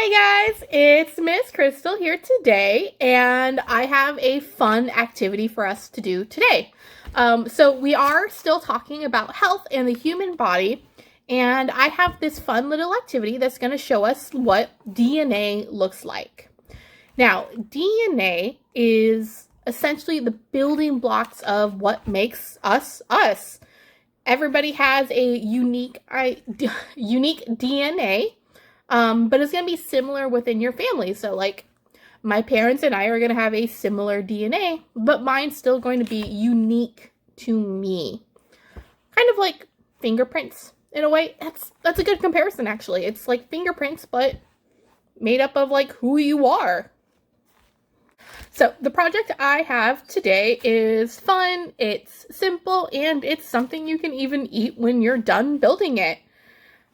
Hi guys, it's Ms Christel here today, and I have a fun activity for us to do today. So we are still talking about health and the human body, and I have this fun little activity that's going to show us what DNA looks like. Now, DNA is essentially the building blocks of what makes us us. Everybody has a unique DNA. But it's going to be similar within your family. So, like, my parents and I are going to have a similar DNA, but mine's still going to be unique to me. Kind of like fingerprints, in a way. That's a good comparison, actually. It's like fingerprints, but made up of, like, who you are. So, the project I have today is fun, it's simple, and it's something you can even eat when you're done building it.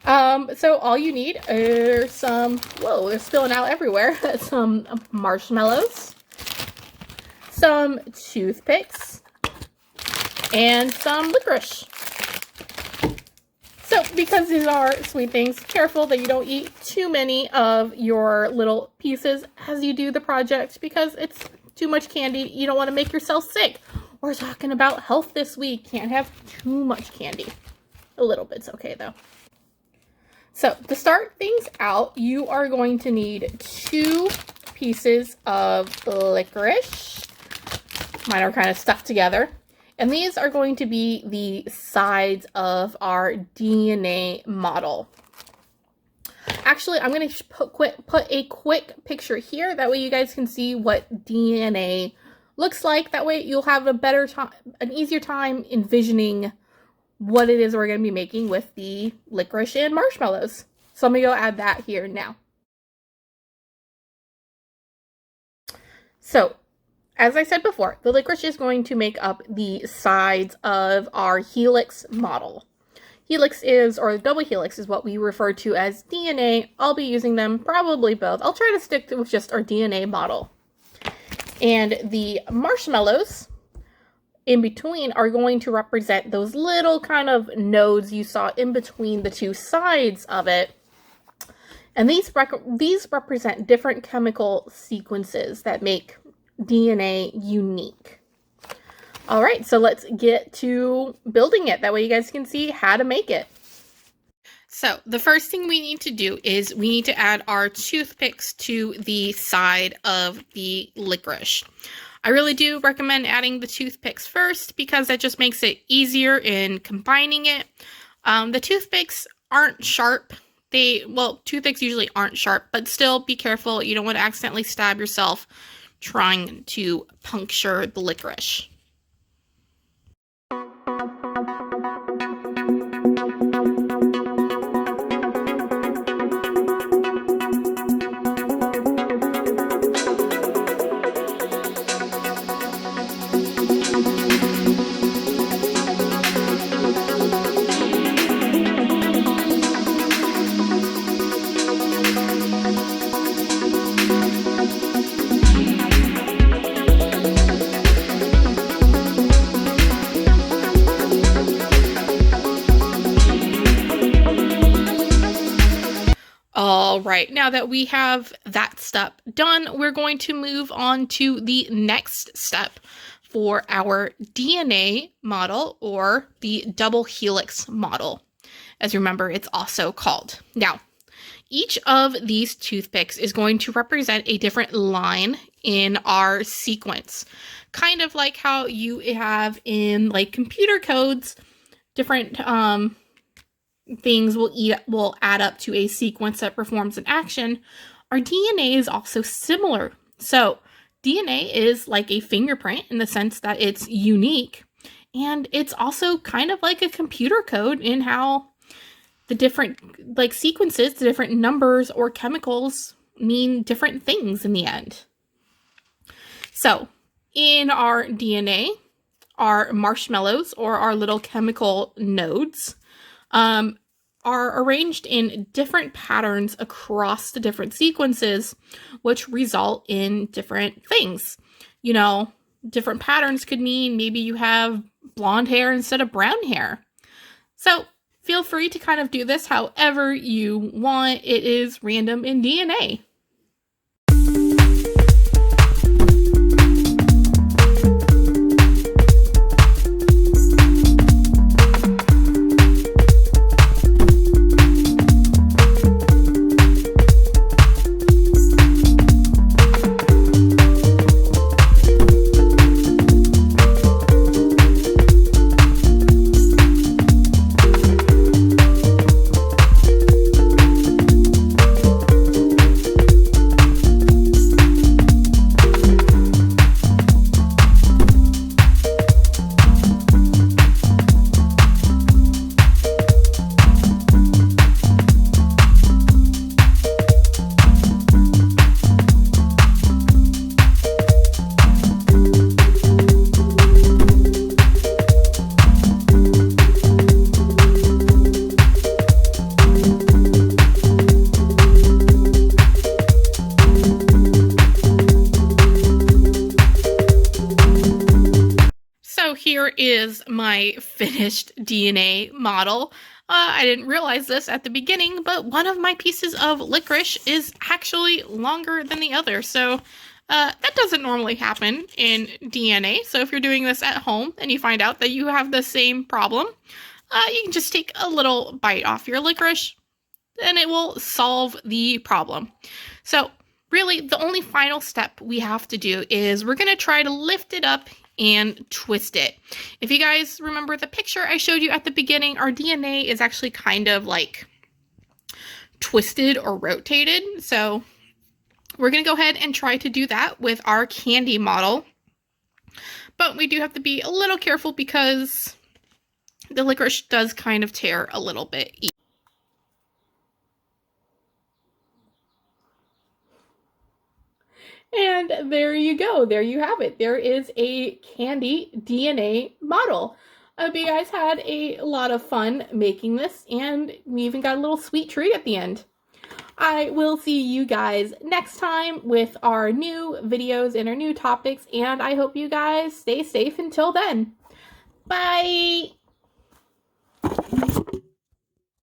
So all you need are some, whoa, they're spilling out everywhere, some marshmallows, some toothpicks, and some licorice. So because these are sweet things, careful that you don't eat too many of your little pieces as you do the project, because it's too much candy. You don't want to make yourself sick. We're talking about health this week. Can't have too much candy. A little bit's okay though. So, to start things out, you are going to need 2 pieces of licorice. Mine are kind of stuck together. And these are going to be the sides of our DNA model. Actually, I'm going to put a quick picture here. That way you guys can see what DNA looks like. That way you'll have an easier time envisioning what it is we're going to be making with the licorice and marshmallows. So I'm going to go add that here now. So, as I said before, the licorice is going to make up the sides of our helix model. Helix is, or double helix is what we refer to as DNA. I'll be using them, probably both. I'll try to stick with just our DNA model. And the marshmallows in between are going to represent those little kind of nodes you saw in between the 2 sides of it. And these represent different chemical sequences that make DNA unique. All right, so let's get to building it. That way you guys can see how to make it. So the first thing we need to do is we need to add our toothpicks to the side of the licorice. I really do recommend adding the toothpicks first because that just makes it easier in combining it. The toothpicks aren't sharp. Toothpicks usually aren't sharp, but still be careful. You don't want to accidentally stab yourself trying to puncture the licorice. All right, now that we have that step done, we're going to move on to the next step for our DNA model, or the double helix model, as you remember it's also called. Now, each of these toothpicks is going to represent a different line in our sequence, kind of like how you have in like computer codes, different things will add up to a sequence that performs an action. Our DNA is also similar. So DNA is like a fingerprint in the sense that it's unique, and it's also kind of like a computer code in how the different sequences, the different numbers or chemicals mean different things in the end. So in our DNA, our marshmallows, or our little chemical nodes, are arranged in different patterns across the different sequences, which result in different things. You know, different patterns could mean maybe you have blonde hair instead of brown hair. So feel free to kind of do this however you want. It is random in DNA. So here is my finished DNA model. I didn't realize this at the beginning, but one of my pieces of licorice is actually longer than the other. So that doesn't normally happen in DNA. So if you're doing this at home and you find out that you have the same problem, you can just take a little bite off your licorice and it will solve the problem. So really the only final step we have to do is we're going to try to lift it up and twist it. If you guys remember the picture I showed you at the beginning, our DNA is actually kind of like twisted or rotated. So we're going to go ahead and try to do that with our candy model. But we do have to be a little careful because the licorice does kind of tear a little bit. And there you go. There you have it. There is a candy DNA model. I hope you guys had a lot of fun making this, and we even got a little sweet treat at the end. I will see you guys next time with our new videos and our new topics, and I hope you guys stay safe until then. Bye!